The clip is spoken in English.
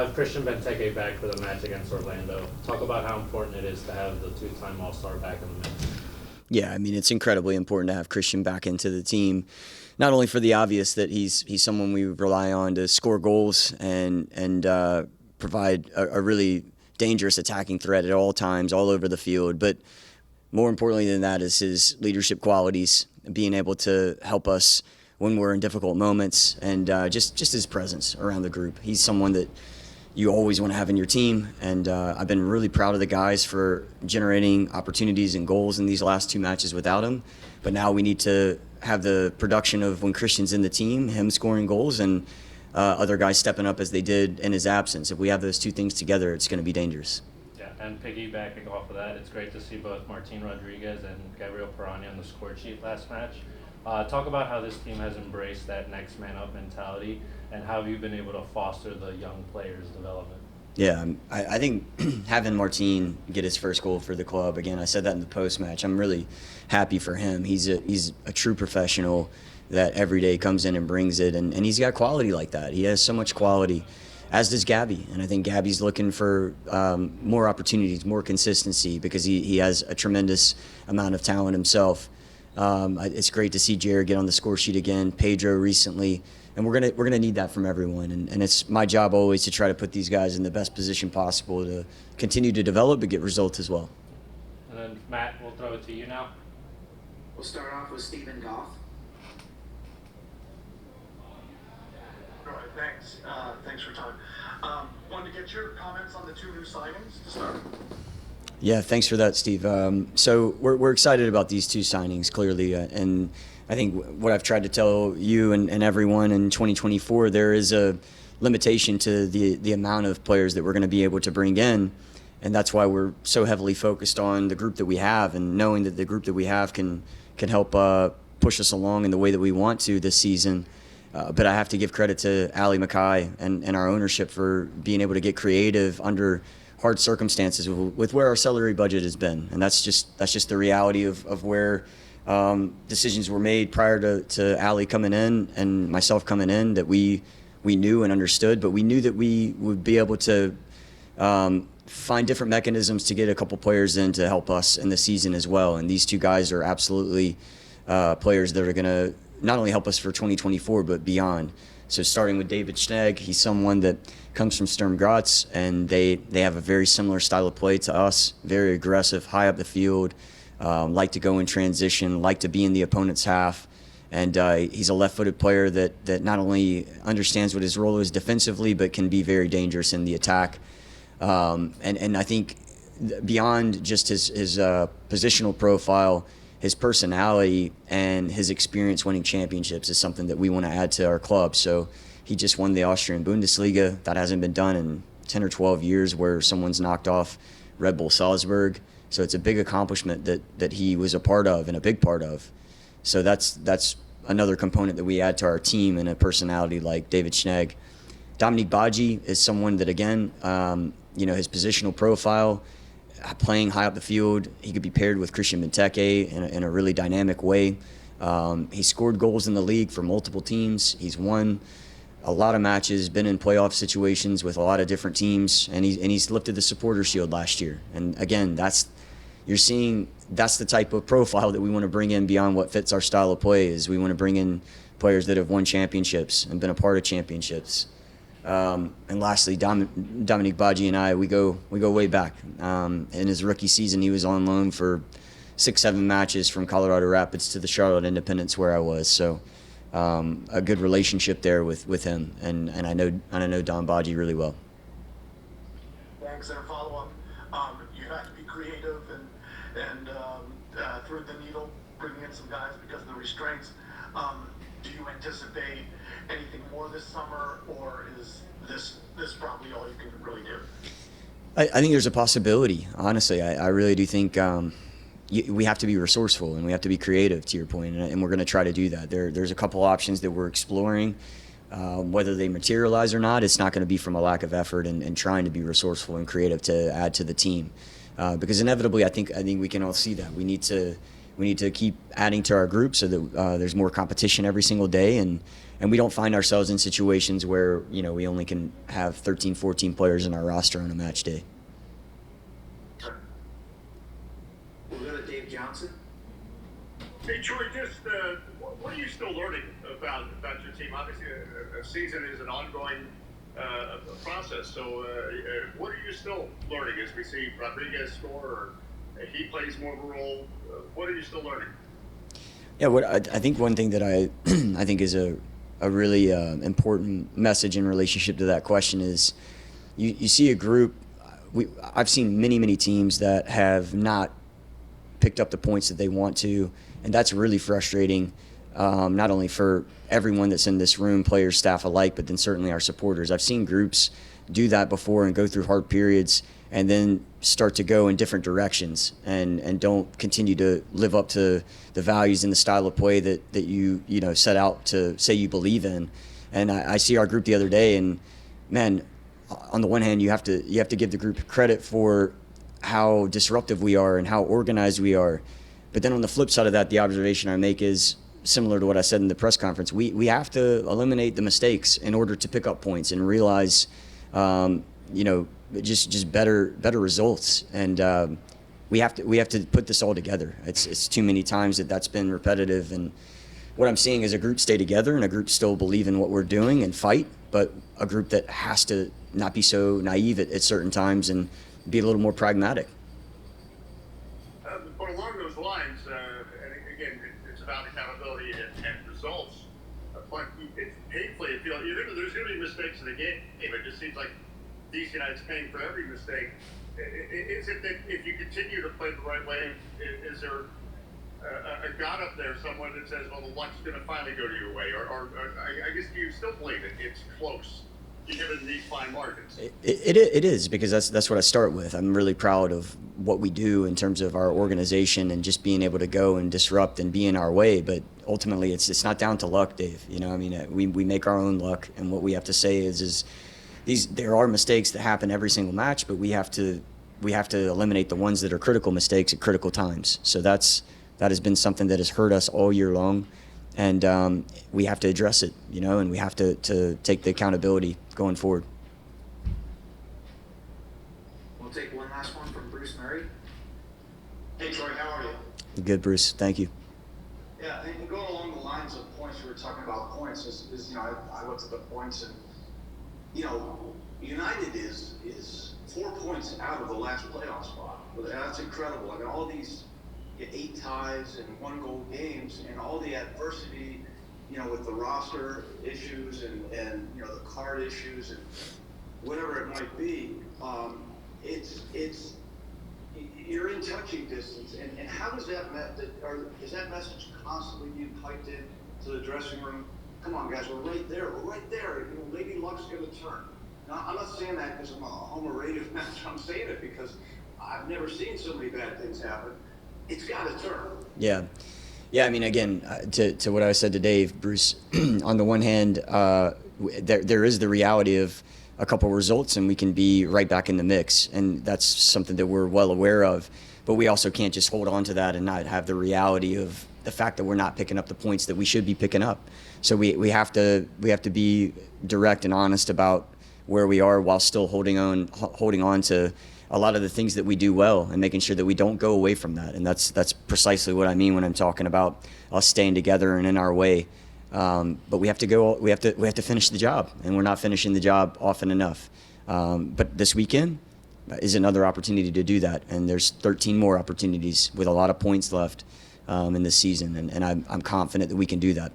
have Christian Benteke back for the match against Orlando. Talk about how important it is to have the two-time All-Star back in the mix. Yeah, I mean, it's incredibly important to have Christian back into the team, not only for the obvious that he's someone we rely on to score goals and provide a really dangerous attacking threat at all times, all over the field, but more importantly than that is his leadership qualities, being able to help us when we're in difficult moments, and just his presence around the group. He's someone that you always want to have in your team, and I've been really proud of the guys for generating opportunities and goals in these last 2 matches without him. But now we need to have the production of when Christian's in the team, him scoring goals, and other guys stepping up as they did in his absence. If we have those 2 things together, it's going to be dangerous. Yeah, and piggybacking off of that, it's great to see both Martin Rodriguez and Gabriel on the score sheet last match. Talk about how this team has embraced that next man up mentality, and how have you been able to foster the young players' development? Yeah, I think having Martin get his first goal for the club, again, I said that in the post-match, I'm really happy for him. He's a true professional that every day comes in and brings it, and he's got quality like that. He has so much quality, as does Gabby, and I think Gabby's looking for more opportunities, more consistency, because he has a tremendous amount of talent himself. It's great to see Jared get on the score sheet again, Pedro recently, and we're gonna need that from everyone. And it's my job always to try to put these guys in the best position possible to continue to develop but get results as well. And then Matt, we'll throw it to you now. We'll start off with Stephen Goff. All right, thanks. Thanks for your time. Wanted to get your comments on the 2 new signings to start. Yeah, thanks for that, Steve. So we're excited about these 2 signings, clearly, and I think what I've tried to tell you and everyone in 2024, there is a limitation to the amount of players that we're going to be able to bring in, and that's why we're so heavily focused on the group that we have, and knowing that the group that we have can help push us along in the way that we want to this season. But I have to give credit to Ali Mackay and our ownership for being able to get creative under hard circumstances with where our salary budget has been, and that's just the reality of where decisions were made prior to Ali coming in and myself coming in that we knew and understood, but we knew that we would be able to find different mechanisms to get a couple players in to help us in the season as well. And these 2 guys are absolutely players that are going to not only help us for 2024 but beyond. So starting with David Schnegg, he's someone that comes from Sturm Graz, and they have a very similar style of play to us, very aggressive, high up the field, like to go in transition, like to be in the opponent's half. And he's a left-footed player that not only understands what his role is defensively, but can be very dangerous in the attack. And I think beyond just his positional profile, his personality and his experience winning championships is something that we want to add to our club. So he just won the Austrian Bundesliga. That hasn't been done in 10 or 12 years, where someone's knocked off Red Bull Salzburg. So it's a big accomplishment that he was a part of and a big part of. So that's another component that we add to our team, and a personality like David Schnegg. Dominique Badji is someone that, again, his positional profile, playing high up the field, he could be paired with Christian Benteke in a really dynamic way. He scored goals in the league for multiple teams. He's won a lot of matches, been in playoff situations with a lot of different teams, and he's lifted the supporter shield last year. And again, that's the type of profile that we want to bring in beyond what fits our style of play. Is we want to bring in players that have won championships and been a part of championships. And lastly, Dominique Badji and I, we go way back. In his rookie season, he was on loan for 6-7 matches from Colorado Rapids to the Charlotte Independence, where I was. So a good relationship there with him, and I know Don Badji really well. Thanks. And a follow-up. You have to be creative and thread the needle, bringing in some guys because of the restraints. Do you anticipate anything more this summer, or is this probably all you can really do? I think there's a possibility. Honestly, I really do think we have to be resourceful and we have to be creative, to your point, and we're going to try to do that. There's a couple options that we're exploring. Whether they materialize or not, it's not going to be from a lack of effort and trying to be resourceful and creative to add to the team. Because inevitably, I think we can all see that we need to keep adding to our group so that there's more competition every single day, and and we don't find ourselves in situations where, you know, we only can have 13, 14 players in our roster on a match day. We'll go to Dave Johnson. Hey, Troy, just what are you still learning about your team? Obviously, a season is an ongoing process. So, what are you still learning as we see Rodriguez score, or he plays more of a role? What are you still learning? Yeah, what I think one thing that I I think is a really important message in relationship to that question is you see a group. I've seen many teams that have not picked up the points that they want to, and that's really frustrating, not only for everyone that's in this room, players, staff alike, but then certainly our supporters. I've seen groups do that before and go through hard periods and then start to go in different directions and don't continue to live up to the values and the style of play that you know set out to say you believe in. And I see our group the other day, and man, on the one hand, you have to give the group credit for how disruptive we are and how organized we are. But then on the flip side of that, the observation I make is similar to what I said in the press conference. We have to eliminate the mistakes in order to pick up points and realize, you know, just better results. And we have to put this all together. It's too many times that's been repetitive. And what I'm seeing is a group stay together and a group still believe in what we're doing and fight, but a group that has to not be so naive at certain times and be a little more pragmatic. But along those lines, and again, it's about accountability and results. But it's painfully, I feel there's going to be mistakes in the game. It just seems like DC United's paying for every mistake. Is it that if you continue to play the right way, is there a God up there, someone that says, well, the luck's going to finally go to your way? Or I guess do you still believe it's close, given these fine margins? It is, because that's what I start with. I'm really proud of what we do in terms of our organization and just being able to go and disrupt and be in our way. But ultimately, it's not down to luck, Dave. You know, I mean, we make our own luck, and what we have to say is there are mistakes that happen every single match, but we have to eliminate the ones that are critical mistakes at critical times. So that has been something that has hurt us all year long, and we have to address it, you know, and we have to take the accountability going forward. We'll take one last one from Bruce Murray. Hey, Troy, how are you? Good, Bruce. Thank you. Yeah, and going along the lines of points, we were talking about points. Is you know, I looked at the points, and you know, United is 4 points out of the last playoff spot. That's incredible. I mean, all these 8 ties and 1-goal games, and all the adversity, you know, with the roster issues and you know, the card issues and whatever it might be. It's you're in touching distance, and how does that is that message constantly being piped in to the dressing room? Come on, guys, we're right there. We're right there. You know, maybe luck's going to turn. Now, I'm not saying that because I'm a Homer radio match. I'm saying it because I've never seen so many bad things happen. It's got to turn. Yeah. I mean, again, to what I said to Dave, Bruce, on the one hand, there is the reality of a couple results and we can be right back in the mix. And that's something that we're well aware of. But we also can't just hold on to that and not have the reality of the fact that we're not picking up the points that we should be picking up. So we have to be direct and honest about where we are while still holding on to a lot of the things that we do well and making sure that we don't go away from that. And that's precisely what I mean when I'm talking about us staying together and in our way. But we have to finish the job, and we're not finishing the job often enough. But this weekend is another opportunity to do that, and there's 13 more opportunities with a lot of points left in this season, and I'm confident that we can do that.